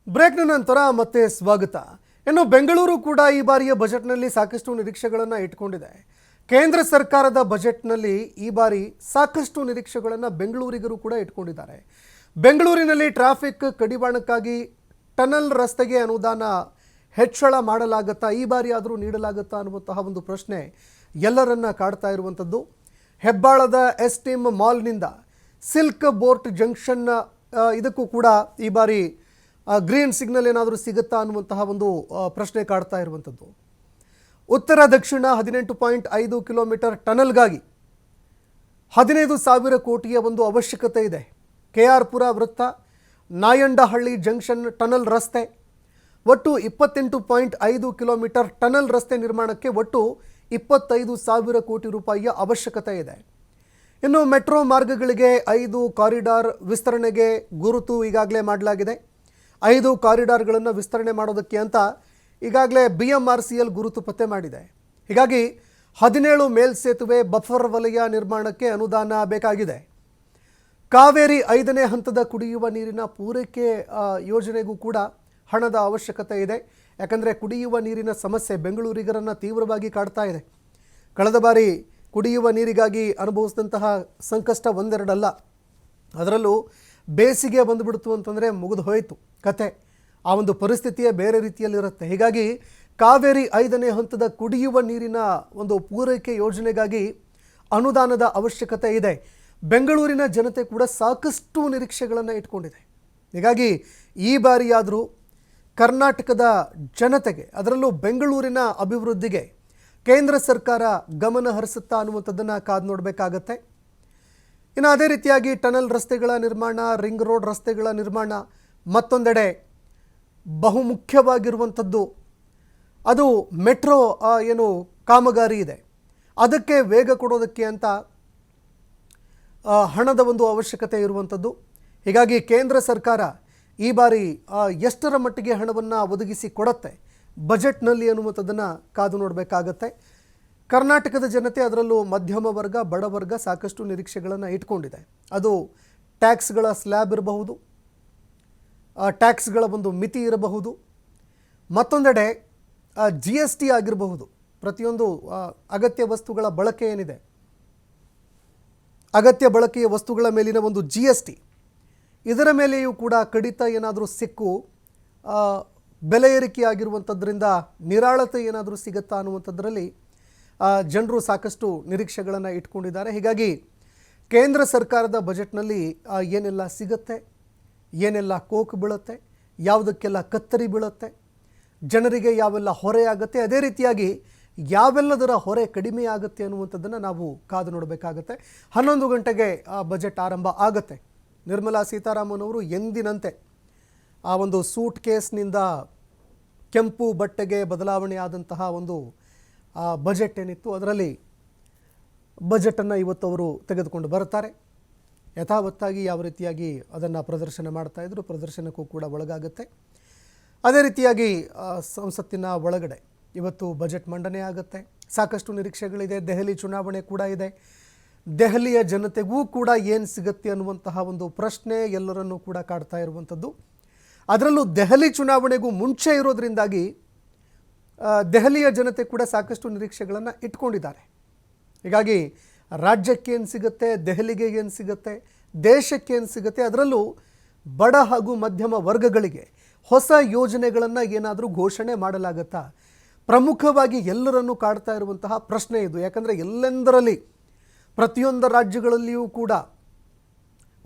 ಬ್ರೇಕ್ನ ನಂತರ ಮತ್ತೆ ಸ್ವಾಗತ. ಇನ್ನು ಬೆಂಗಳೂರು ಕೂಡ ಈ ಬಾರಿಯ ಬಜೆಟ್ನಲ್ಲಿ ಸಾಕಷ್ಟು ನಿರೀಕ್ಷೆಗಳನ್ನು ಇಟ್ಕೊಂಡಿದೆ. ಕೇಂದ್ರ ಸರ್ಕಾರದ ಬಜೆಟ್ನಲ್ಲಿ ಈ ಬಾರಿ ಸಾಕಷ್ಟು ನಿರೀಕ್ಷೆಗಳನ್ನು ಬೆಂಗಳೂರಿಗರು ಕೂಡ ಇಟ್ಕೊಂಡಿದ್ದಾರೆ. ಬೆಂಗಳೂರಿನಲ್ಲಿ ಟ್ರಾಫಿಕ್ ಕಡಿವಾಣಕ್ಕಾಗಿ ಟನಲ್ ರಸ್ತೆಗೆ ಅನುದಾನ ಹೆಚ್ಚಳ ಮಾಡಲಾಗುತ್ತಾ, ಈ ಬಾರಿ ಆದರೂ ನೀಡಲಾಗುತ್ತಾ ಅನ್ನುವಂತಹ ಒಂದು ಪ್ರಶ್ನೆ ಎಲ್ಲರನ್ನ ಕಾಡ್ತಾ ಇರುವಂಥದ್ದು. ಹೆಬ್ಬಾಳದ ಎಸ್ಟಿಮ್ ಮಾಲ್ನಿಂದ ಸಿಲ್ಕ್ ಬೋರ್ಟ್ ಜಂಕ್ಷನ್ ಇದಕ್ಕೂ ಕೂಡ ಈ ಬಾರಿ ಗ್ರೀನ್ ಸಿಗ್ನಲ್ ಏನಾದರೂ ಸಿಗುತ್ತಾ ಅನ್ನುವಂತಹ ಒಂದು ಪ್ರಶ್ನೆ ಕಾಡ್ತಾ ಇರುವಂಥದ್ದು. ಉತ್ತರ ದಕ್ಷಿಣ 18.5 ಕಿಲೋಮೀಟರ್ ಟನಲ್ಗಾಗಿ 15,000 ಕೋಟಿಯ ಒಂದು ಅವಶ್ಯಕತೆ ಇದೆ. KR ಪುರ ವೃತ್ತ, ನಾಯಂಡಹಳ್ಳಿ ಜಂಕ್ಷನ್ ಟನಲ್ ರಸ್ತೆ, ಒಟ್ಟು 28.5 ಕಿಲೋಮೀಟರ್ ಟನಲ್ ರಸ್ತೆ ನಿರ್ಮಾಣಕ್ಕೆ ಒಟ್ಟು 25,000 ಕೋಟಿ ರೂಪಾಯಿಯ ಅವಶ್ಯಕತೆ ಇದೆ. ಇನ್ನು ಮೆಟ್ರೋ ಮಾರ್ಗಗಳಿಗೆ 5 ಕಾರಿಡಾರ್ ವಿಸ್ತರಣೆಗೆ ಗುರುತು ಈಗಾಗಲೇ ಮಾಡಲಾಗಿದೆ. 5 ಕಾರಿಡಾರ್ಗಳನ್ನು ವಿಸ್ತರಣೆ ಮಾಡೋದಕ್ಕೆ ಅಂತ ಈಗಾಗಲೇ BMRCL ಗುರುತು ಪತ್ತೆ ಮಾಡಿದೆ. ಹೀಗಾಗಿ 17 ಮೇಲ್ಸೇತುವೆ ಬಫರ್ ವಲಯ ನಿರ್ಮಾಣಕ್ಕೆ ಅನುದಾನ ಬೇಕಾಗಿದೆ. ಕಾವೇರಿ 5ನೇ ಹಂತದ ಕುಡಿಯುವ ನೀರಿನ ಪೂರೈಕೆ ಯೋಜನೆಗೂ ಕೂಡ ಹಣದ ಅವಶ್ಯಕತೆ ಇದೆ. ಯಾಕಂದರೆ ಕುಡಿಯುವ ನೀರಿನ ಸಮಸ್ಯೆ ಬೆಂಗಳೂರಿಗರನ್ನು ತೀವ್ರವಾಗಿ ಕಾಡ್ತಾ ಇದೆ. ಕಳೆದ ಬಾರಿ ಕುಡಿಯುವ ನೀರಿಗಾಗಿ ಅನುಭವಿಸಿದಂತಹ ಸಂಕಷ್ಟ ಒಂದೆರಡಲ್ಲ. ಅದರಲ್ಲೂ ಬೇಸಿಗೆ ಬಂದುಬಿಡ್ತು ಅಂತಂದರೆ ಮುಗಿದು ಹೋಯಿತು ಕತೆ. ಆ ಒಂದು ಪರಿಸ್ಥಿತಿಯೇ ಬೇರೆ ರೀತಿಯಲ್ಲಿರುತ್ತೆ. ಹೀಗಾಗಿ ಕಾವೇರಿ 5ನೇ ಹಂತದ ಕುಡಿಯುವ ನೀರಿನ ಒಂದು ಪೂರೈಕೆ ಯೋಜನೆಗಾಗಿ ಅನುದಾನದ ಅವಶ್ಯಕತೆ ಇದೆ. ಬೆಂಗಳೂರಿನ ಜನತೆ ಕೂಡ ಸಾಕಷ್ಟು ನಿರೀಕ್ಷೆಗಳನ್ನು ಇಟ್ಕೊಂಡಿದೆ. ಹೀಗಾಗಿ ಈ ಬಾರಿಯಾದರೂ ಕರ್ನಾಟಕದ ಜನತೆಗೆ, ಅದರಲ್ಲೂ ಬೆಂಗಳೂರಿನ ಅಭಿವೃದ್ಧಿಗೆ ಕೇಂದ್ರ ಸರ್ಕಾರ ಗಮನ ಹರಿಸುತ್ತಾ ಅನ್ನುವಂಥದ್ದನ್ನು ಕಾದು ನೋಡಬೇಕಾಗತ್ತೆ. ಇನ್ನು ಅದೇ ರೀತಿಯಾಗಿ ಟನಲ್ ರಸ್ತೆಗಳ ನಿರ್ಮಾಣ, ರಿಂಗ್ ರೋಡ್ ರಸ್ತೆಗಳ ನಿರ್ಮಾಣ, ಮತ್ತೊಂದೆಡೆ ಬಹುಮುಖ್ಯವಾಗಿರುವಂಥದ್ದು ಅದು ಮೆಟ್ರೋ ಏನು ಕಾಮಗಾರಿ ಇದೆ, ಅದಕ್ಕೆ ವೇಗ ಕೊಡೋದಕ್ಕೆ ಅಂತ ಹಣದ ಒಂದು ಅವಶ್ಯಕತೆ ಇರುವಂಥದ್ದು. ಹೀಗಾಗಿ ಕೇಂದ್ರ ಸರ್ಕಾರ ಈ ಬಾರಿ ಎಷ್ಟರ ಮಟ್ಟಿಗೆ ಹಣವನ್ನು ಒದಗಿಸಿ ಕೊಡುತ್ತೆ ಬಜೆಟ್ನಲ್ಲಿ ಅನ್ನುವಂಥದ್ದನ್ನು ಕಾದು ನೋಡಬೇಕಾಗತ್ತೆ. ಕರ್ನಾಟಕದ ಜನತೆ, ಅದರಲ್ಲೂ ಮಧ್ಯಮ ವರ್ಗ, ಬಡವರ್ಗ ಸಾಕಷ್ಟು ನಿರೀಕ್ಷೆಗಳನ್ನು ಇಟ್ಕೊಂಡಿದೆ. ಅದು ಟ್ಯಾಕ್ಸ್ಗಳ ಸ್ಲ್ಯಾಬ್ ಇರಬಹುದು, ಟ್ಯಾಕ್ಸ್ಗಳ ಒಂದು ಮಿತಿ ಇರಬಹುದು, ಮತ್ತೊಂದೆಡೆ GST ಆಗಿರಬಹುದು. ಪ್ರತಿಯೊಂದು ಅಗತ್ಯ ವಸ್ತುಗಳ ಬಳಕೆ ಏನಿದೆ, ಅಗತ್ಯ ಬಳಕೆಯ ವಸ್ತುಗಳ ಮೇಲಿನ ಒಂದು GST, ಇದರ ಮೇಲೆಯೂ ಕೂಡ ಕಡಿತ ಏನಾದರೂ ಸಿಕ್ಕು ಬೆಲೆ ಏರಿಕೆ ಆಗಿರುವಂಥದ್ರಿಂದ ನಿರಾಳತೆ ಏನಾದರೂ ಸಿಗುತ್ತಾ ಅನ್ನುವಂಥದ್ರಲ್ಲಿ ಜನರು ಸಾಕಷ್ಟು ನಿರೀಕ್ಷೆಗಳನ್ನು ಇಟ್ಕೊಂಡಿದ್ದಾರೆ. ಹೀಗಾಗಿ ಕೇಂದ್ರ ಸರ್ಕಾರದ ಬಜೆಟ್ನಲ್ಲಿ ಏನೆಲ್ಲ ಸಿಗುತ್ತೆ, ಏನೆಲ್ಲ ಕೋಕು ಬೀಳುತ್ತೆ, ಯಾವುದಕ್ಕೆಲ್ಲ ಕತ್ತರಿ ಬೀಳುತ್ತೆ, ಜನರಿಗೆ ಯಾವೆಲ್ಲ ಹೊರೆ ಆಗುತ್ತೆ, ಅದೇ ರೀತಿಯಾಗಿ ಯಾವೆಲ್ಲದರ ಹೊರೆ ಕಡಿಮೆ ಆಗುತ್ತೆ ಅನ್ನುವಂಥದ್ದನ್ನು ನಾವು ಕಾದು ನೋಡಬೇಕಾಗತ್ತೆ. 11 ಗಂಟೆಗೆ ಬಜೆಟ್ ಆರಂಭ ಆಗುತ್ತೆ. ನಿರ್ಮಲಾ ಸೀತಾರಾಮನ್ ಅವರು ಎಂದಿನಂತೆ ಆ ಒಂದು ಸೂಟ್ ಕೇಸ್ನಿಂದ ಕೆಂಪು ಬಟ್ಟೆಗೆ ಬದಲಾವಣೆ ಆದಂತಹ ಒಂದು ಬಜೆಟ್ ಏನಿತ್ತು, ಅದರಲ್ಲಿ ಬಜೆಟನ್ನು ಇವತ್ತು ಅವರು ತೆಗೆದುಕೊಂಡು ಬರ್ತಾರೆ. ಯಥಾವತ್ತಾಗಿ ಯಾವ ರೀತಿಯಾಗಿ ಅದನ್ನು ಪ್ರದರ್ಶನ ಮಾಡ್ತಾಯಿದ್ರು, ಪ್ರದರ್ಶನಕ್ಕೂ ಕೂಡ ಒಳಗಾಗುತ್ತೆ. ಅದೇ ರೀತಿಯಾಗಿ ಸಂಸತ್ತಿನ ಒಳಗಡೆ ಇವತ್ತು ಬಜೆಟ್ ಮಂಡನೆ ಆಗುತ್ತೆ. ಸಾಕಷ್ಟು ನಿರೀಕ್ಷೆಗಳಿದೆ. ದೆಹಲಿ ಚುನಾವಣೆ ಕೂಡ ಇದೆ. ದೆಹಲಿಯ ಜನತೆಗೂ ಕೂಡ ಏನು ಸಿಗುತ್ತೆ ಅನ್ನುವಂತಹ ಒಂದು ಪ್ರಶ್ನೆ ಎಲ್ಲರನ್ನೂ ಕೂಡ ಕಾಡ್ತಾ ಇರುವಂಥದ್ದು. ಅದರಲ್ಲೂ ದೆಹಲಿ ಚುನಾವಣೆಗೂ ಮುಂಚೆ ಇರೋದ್ರಿಂದಾಗಿ ದೆಹಲಿಯ ಜನತೆ ಕೂಡ ಸಾಕಷ್ಟು ನಿರೀಕ್ಷೆಗಳನ್ನು ಇಟ್ಕೊಂಡಿದ್ದಾರೆ. ಹೀಗಾಗಿ ರಾಜ್ಯಕ್ಕೆ ಏನು ಸಿಗುತ್ತೆ, ದೆಹಲಿಗೆ ಏನು ಸಿಗುತ್ತೆ, ದೇಶಕ್ಕೆ ಏನು ಸಿಗುತ್ತೆ, ಅದರಲ್ಲೂ ಬಡ ಹಾಗೂ ಮಧ್ಯಮ ವರ್ಗಗಳಿಗೆ ಹೊಸ ಯೋಜನೆಗಳನ್ನು ಏನಾದರೂ ಘೋಷಣೆ ಮಾಡಲಾಗುತ್ತಾ, ಪ್ರಮುಖವಾಗಿ ಎಲ್ಲರನ್ನೂ ಕಾಡ್ತಾ ಇರುವಂತಹ ಪ್ರಶ್ನೆ ಇದು. ಯಾಕಂದರೆ ಎಲ್ಲೆಂದರಲ್ಲಿ ಪ್ರತಿಯೊಂದು ರಾಜ್ಯಗಳಲ್ಲಿಯೂ ಕೂಡ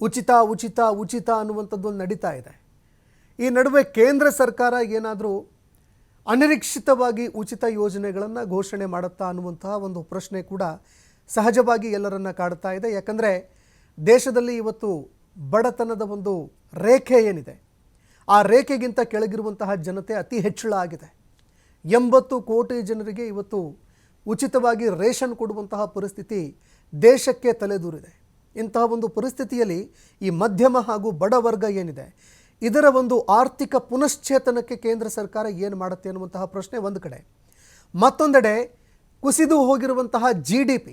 ಉಚಿತ ಉಚಿತ ಉಚಿತ ಅನ್ನುವಂಥದ್ದು ನಡೀತಾ ಇದೆ. ಈ ನಡುವೆ ಕೇಂದ್ರ ಸರ್ಕಾರ ಏನಾದರೂ ಅನಿರೀಕ್ಷಿತವಾಗಿ ಉಚಿತ ಯೋಜನೆಗಳನ್ನು ಘೋಷಣೆ ಮಾಡುತ್ತಾ ಅನ್ನುವಂತಹ ಒಂದು ಪ್ರಶ್ನೆ ಕೂಡ ಸಹಜವಾಗಿ ಎಲ್ಲರನ್ನ ಕಾಡ್ತಾ ಇದೆ. ಯಾಕಂದರೆ ದೇಶದಲ್ಲಿ ಇವತ್ತು ಬಡತನದ ಒಂದು ರೇಖೆ ಏನಿದೆ, ಆ ರೇಖೆಗಿಂತ ಕೆಳಗಿರುವಂತಹ ಜನತೆ ಅತಿ ಹೆಚ್ಚಳ ಆಗಿದೆ. 80 ಕೋಟಿ ಜನರಿಗೆ ಇವತ್ತು ಉಚಿತವಾಗಿ ರೇಷನ್ ಕೊಡುವಂತಹ ಪರಿಸ್ಥಿತಿ ದೇಶಕ್ಕೆ ತಲೆದೂರಿದೆ. ಇಂತಹ ಒಂದು ಪರಿಸ್ಥಿತಿಯಲ್ಲಿ ಈ ಮಧ್ಯಮ ಹಾಗೂ ಬಡವರ್ಗ ಏನಿದೆ, ಇದರ ಒಂದು ಆರ್ಥಿಕ ಪುನಶ್ಚೇತನಕ್ಕೆ ಕೇಂದ್ರ ಸರ್ಕಾರ ಏನು ಮಾಡುತ್ತೆ ಅನ್ನುವಂತಹ ಪ್ರಶ್ನೆ ಒಂದು ಕಡೆ. ಮತ್ತೊಂದೆಡೆ ಕುಸಿದು ಹೋಗಿರುವಂತಹ GDP,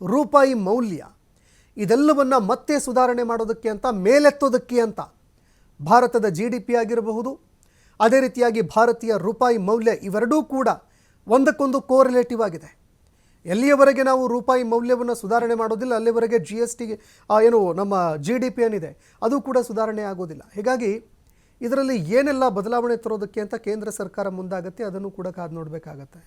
ರೂಪಾಯಿ ಮೌಲ್ಯ, ಇದೆಲ್ಲವನ್ನು ಮತ್ತೆ ಸುಧಾರಣೆ ಮಾಡೋದಕ್ಕೆ ಅಂತ, ಮೇಲೆತ್ತೋದಕ್ಕೆ ಅಂತ ಭಾರತದ GDP ಆಗಿರಬಹುದು, ಅದೇ ರೀತಿಯಾಗಿ ಭಾರತೀಯ ರೂಪಾಯಿ ಮೌಲ್ಯ ಇವೆರಡೂ ಕೂಡ ಒಂದಕ್ಕೊಂದು ಕೋರಿಲೇಟಿವ್ ಆಗಿದೆ. ಎಲ್ಲಿಯವರೆಗೆ ನಾವು ರೂಪಾಯಿ ಮೌಲ್ಯವನ್ನು ಸುಧಾರಣೆ ಮಾಡೋದಿಲ್ಲ ಅಲ್ಲಿವರೆಗೆ GST ಏನು ನಮ್ಮ GDP ಏನಿದೆ ಅದು ಕೂಡ ಸುಧಾರಣೆ ಆಗೋದಿಲ್ಲ. ಹೀಗಾಗಿ ಇದರಲ್ಲಿ ಏನೆಲ್ಲ ಬದಲಾವಣೆ ತರೋದಕ್ಕೆ ಅಂತ ಕೇಂದ್ರ ಸರ್ಕಾರ ಮುಂದಾಗುತ್ತೆ, ಅದನ್ನು ಕೂಡ ಕಾದು ನೋಡಬೇಕಾಗತ್ತೆ.